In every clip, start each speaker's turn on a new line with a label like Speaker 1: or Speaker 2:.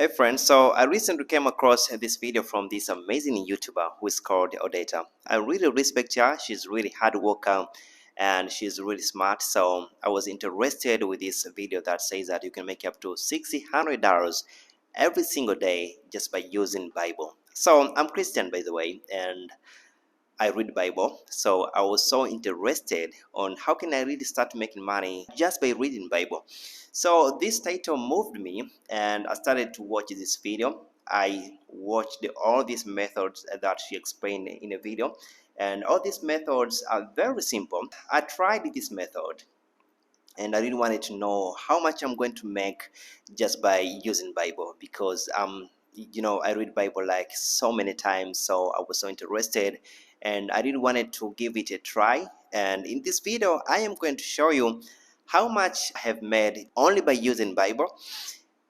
Speaker 1: Hey friends, so I recently came across this video from this amazing YouTuber who is called Odetta. I really respect her. She's really hard worker and she's really smart. So I was interested with this video that says that you can make up to $600 every single day just by using Bible. So I'm Christian, by the way, and I read Bible, so I was so interested on how can I really start making money just by reading Bible. So this title moved me, and I started to watch this video. I watched all these methods that she explained in a video, and all these methods are very simple. I tried this method, and I really wanted to know how much I'm going to make just by using Bible because I read Bible like so many times, so I was so interested and I really wanted to give it a try. And in this video, I am going to show you how much I have made only by using Bible.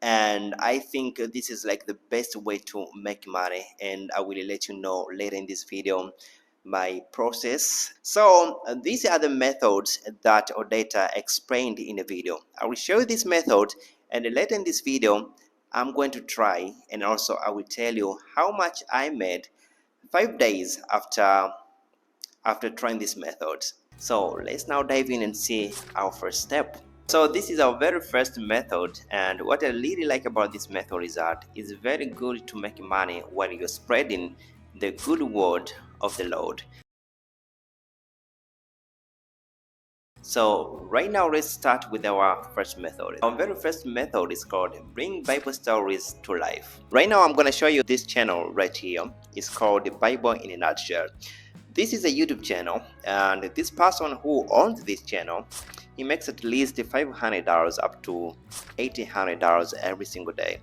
Speaker 1: And I think this is like the best way to make money, and I will let you know later in this video my process. So these are the methods that Odetta explained in the video. I will show you this method, and later in this video I'm going to try, and also I will tell you how much I made 5 days after trying this method. So let's now dive in and see our first step. So this is our very first method, and what I really like about this method is that it's very good to make money while you're spreading the good word of the Lord. So right now let's start with our first method. Our very first method is called Bring Bible Stories to Life. Right now I'm going to show you this channel right here. It's called The Bible in a Nutshell. This is a YouTube channel, and this person who owns this channel, he makes at least $500 up to $1,800 every single day.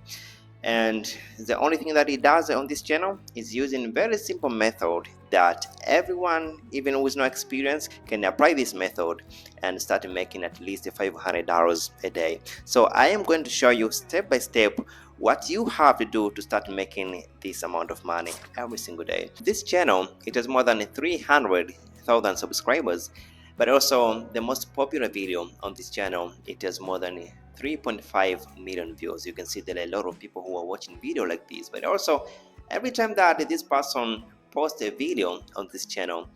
Speaker 1: And the only thing that he does on this channel is using a very simple method that everyone, even with no experience, can apply this method and start making at least $500 a day. So I am going to show you step by step what you have to do to start making this amount of money every single day. This channel, it has more than 300,000 subscribers, but also the most popular video on this channel, it has more than 3.5 million views. You can see there are a lot of people who are watching video like this, but also every time that this person posts a video on this channel,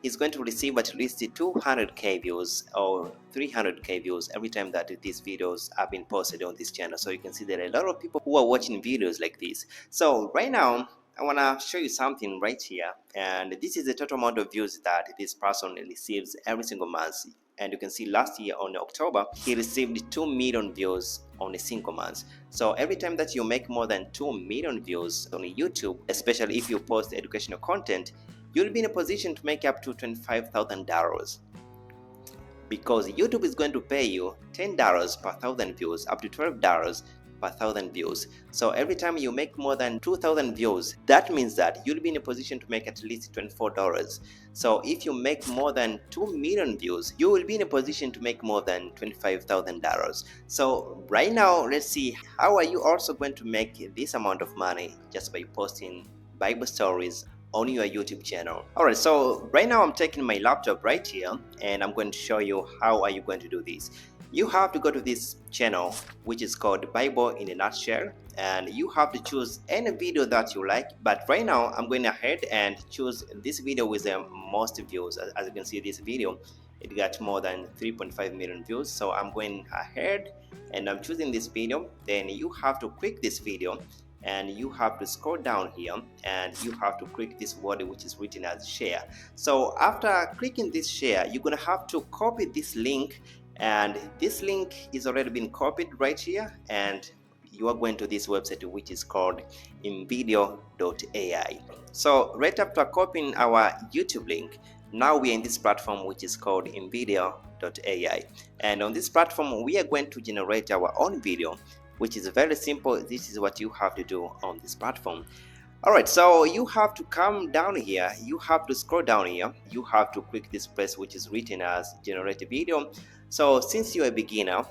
Speaker 1: he's going to receive at least 200k views or 300k views every time that these videos have been posted on this channel. So you can see there are a lot of people who are watching videos like this. So right now I want to show you something right here, and this is the total amount of views that this person receives every single month. And you can see last year on October he received 2 million views on a single month. So every time that you make more than 2 million views on YouTube, especially if you post educational content, you'll be in a position to make up to $25,000 because YouTube is going to pay you $10 per 1,000 views, up to $12 per 1,000 views. So every time you make more than 2,000 views, that means that you'll be in a position to make at least $24. So if you make more than 2 million views, you will be in a position to make more than $25,000. So right now, let's see how are you also going to make this amount of money just by posting Bible stories on your YouTube channel. Alright, so right now I'm taking my laptop right here and I'm going to show you how are you going to do this. You have to go to this channel which is called Bible in a Nutshell, and you have to choose any video that you like, but right now I'm going ahead and choose this video with the most views. As you can see, this video, it got more than 3.5 million views, so I'm going ahead and I'm choosing this video. Then you have to click this video and you have to scroll down here and you have to click this word which is written as share. So after clicking this share, you're gonna have to copy this link, and this link is already been copied right here, and you are going to this website which is called invideo.ai. So right after copying our YouTube link, now we are in this platform which is called invideo.ai, and on this platform we are going to generate our own video, which is very simple. This is what you have to do on this platform. Alright, so you have to come down here, you have to scroll down here, you have to click this place which is written as generate a video. So since you're a beginner,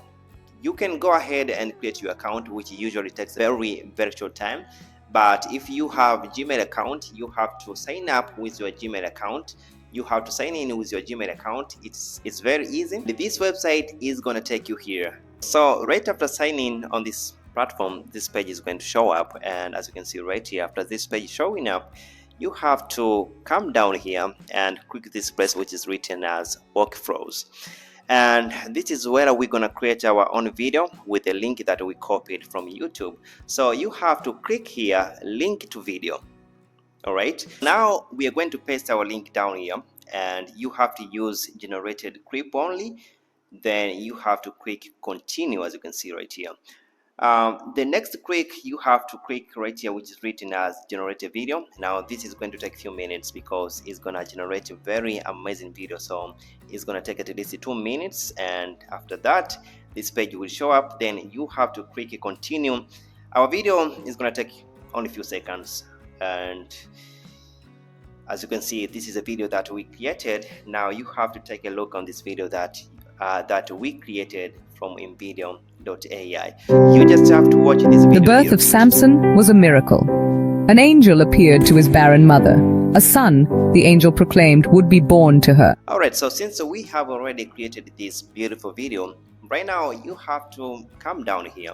Speaker 1: you can go ahead and create your account, which usually takes very short time. But if you have Gmail account, you have to sign up with your Gmail account. You have to sign in with your Gmail account. It's very easy. This website is going to take you here. So right after signing on this platform, this page is going to show up. And as you can see right here, after this page showing up, you have to come down here and click this place which is written as workflows. And this is where we're going to create our own video with a link that we copied from YouTube. So you have to click here, link to video. All right, now we are going to paste our link down here, and you have to use generated clip only. Then you have to click continue, as you can see right here. The next click, you have to click right here which is written as generate a video. Now this is going to take a few minutes because it's going to generate a very amazing video, so it's going to take at least 2 minutes, and after that this page will show up. Then you have to click continue. Our video is going to take only a few seconds, and as you can see, this is a video that we created. Now you have to take a look on this video that we created from Invideo.ai. You just have to watch this video.
Speaker 2: The birth of Samson was a miracle. An angel appeared to his barren mother. A son, the angel proclaimed, would be born to her.
Speaker 1: Alright, so since we have already created this beautiful video, right now you have to come down here,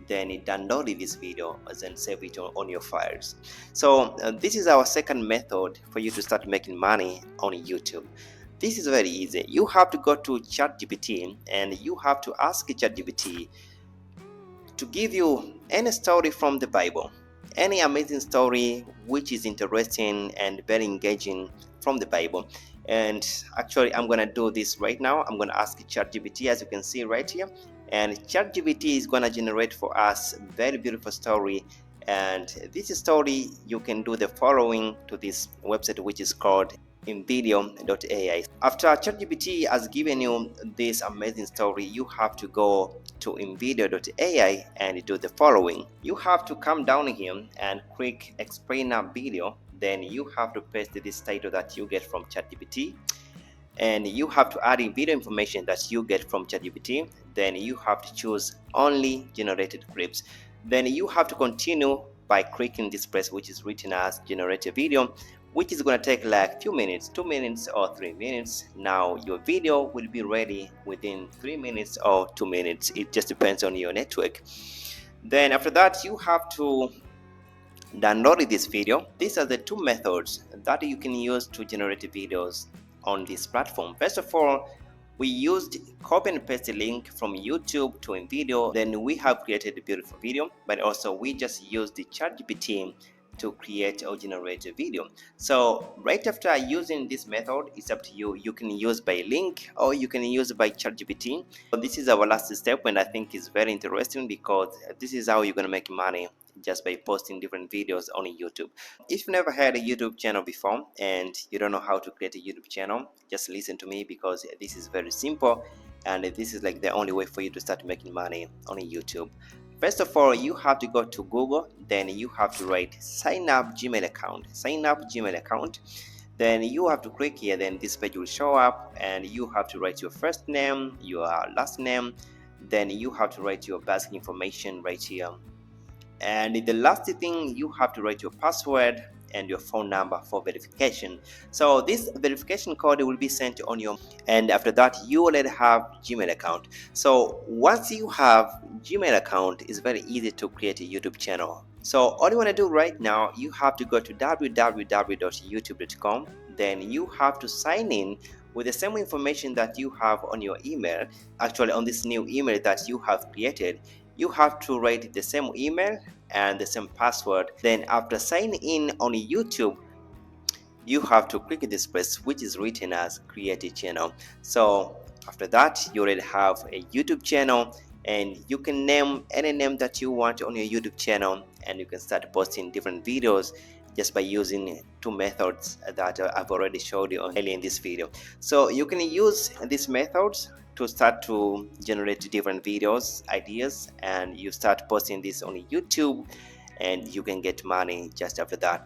Speaker 1: then download this video and save it on your files. So this is our second method for you to start making money on YouTube. This is very easy. You have to go to ChatGPT and you have to ask ChatGPT to give you any story from the Bible, any amazing story which is interesting and very engaging from the Bible. And actually I'm gonna do this right now. I'm gonna ask ChatGPT, as you can see right here, and ChatGPT is gonna generate for us a very beautiful story. And this story, you can do the following to this website which is called Invideo.ai. After ChatGPT has given you this amazing story, you have to go to Invideo.ai and do the following. You have to come down here and click explainer video. Then you have to paste this title that you get from ChatGPT, and you have to add in video information that you get from ChatGPT. Then you have to choose only generated clips. Then you have to continue by clicking this place which is written as generate a video, which is going to take like 2 minutes, 2 minutes or 3 minutes. Now your video will be ready within 3 minutes or 2 minutes. It just depends on your network. Then after that, you have to download this video. These are the two methods that you can use to generate videos on this platform. First of all, we used copy and paste the link from YouTube to Invideo. Then we have created a beautiful video, but also we just used the ChatGPT to create or generate a video. So right after using this method, it's up to you. You can use by link or you can use by ChatGPT. So this is our last step, and I think it's very interesting because this is how you're going to make money just by posting different videos on YouTube. If you've never had a YouTube channel before and you don't know how to create a YouTube channel, just listen to me because this is very simple, and this is like the only way for you to start making money on YouTube. First of all, you have to go to Google. Then you have to write sign up Gmail account, sign up Gmail account. Then you have to click here. Then this page will show up, and you have to write your first name, your last name. Then you have to write your basic information right here. And the last thing, you have to write your password and your phone number for verification. So this verification code will be sent on your, and after that you already have Gmail account. So once you have Gmail account, it's very easy to create a YouTube channel. So all you want to do right now, you have to go to www.youtube.com. then you have to sign in with the same information that you have on your email. Actually, on this new email that you have created, you have to write the same email and the same password. Then after signing in on YouTube, you have to click this place which is written as create a channel. So after that, you already have a YouTube channel, and you can name any name that you want on your YouTube channel, and you can start posting different videos just by using two methods that I've already showed you earlier in this video. So you can use these methods to start to generate different videos, ideas, and you start posting this on YouTube, and you can get money just after that.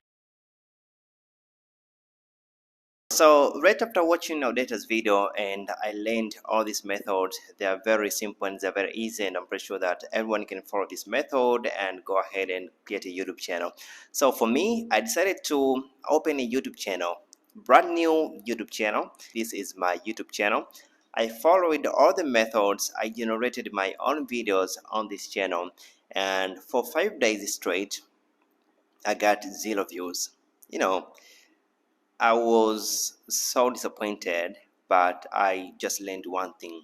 Speaker 1: So right after watching our latest video, and I learned all these methods, they are very simple and they're very easy, and I'm pretty sure that everyone can follow this method and go ahead and create a YouTube channel. So for me, I decided to open a YouTube channel, brand new YouTube channel. This is my YouTube channel. I followed all the methods. I generated my own videos on this channel, and for 5 days straight I got 0 views. You know, I was so disappointed, but I just learned one thing.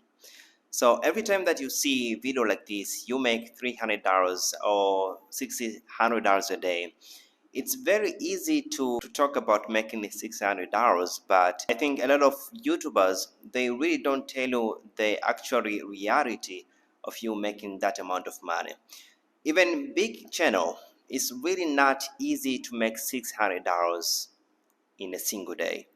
Speaker 1: So every time that you see video like this, you make $300 or $600 a day. It's very easy to talk about making $600, but I think a lot of YouTubers, they really don't tell you the actual reality of you making that amount of money. Even big channel, it's really not easy to make $600 in a single day.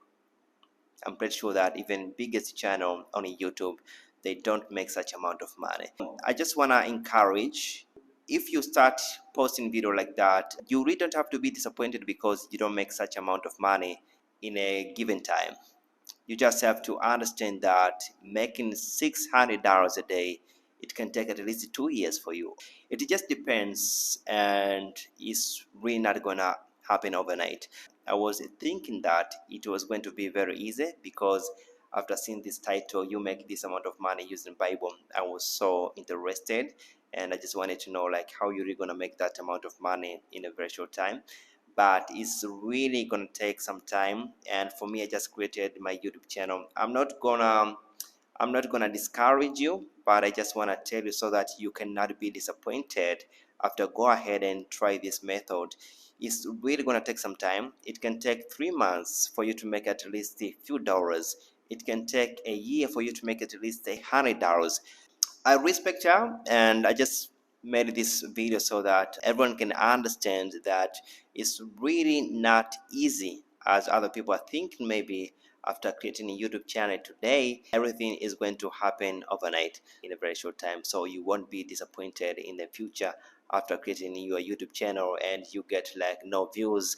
Speaker 1: I'm pretty sure that even biggest channel on YouTube, they don't make such amount of money. I just wanna encourage, if you start posting video like that, you really don't have to be disappointed because you don't make such amount of money in a given time. You just have to understand that making $600 a day, it can take at least 2 years for you. It just depends, and it's really not gonna happen overnight. I was thinking that it was going to be very easy because after seeing this title, you make this amount of money using Bible, I was so interested, and I just wanted to know like how you're really gonna make that amount of money in a very short time. But it's really gonna take some time, and for me, I just created my YouTube channel. I'm not gonna discourage you, but I just wanna tell you so that you cannot be disappointed after go ahead and try this method. It's really gonna take some time. It can take 3 months for you to make at least a few dollars. It can take a year for you to make at least $100. I respect her, and I just made this video so that everyone can understand that it's really not easy as other people are thinking. Maybe after creating a YouTube channel today, everything is going to happen overnight in a very short time. So you won't be disappointed in the future after creating your YouTube channel and you get like no views.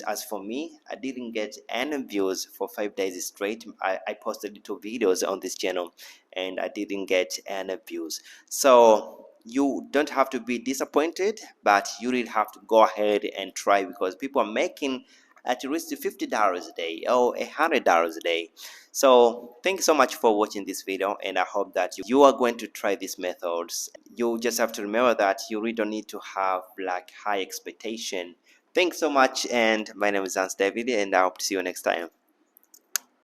Speaker 1: As for me, I didn't get any views for 5 days straight. I posted 2 videos on this channel and I didn't get any views. So you don't have to be disappointed, but you really have to go ahead and try, because people are making at least $50 a day or $100 a day. So thank you so much for watching this video, and I hope that you are going to try these methods. You just have to remember that you really don't need to have like high expectation. Thanks so much, and my name is Hans David, and I hope to see you next time.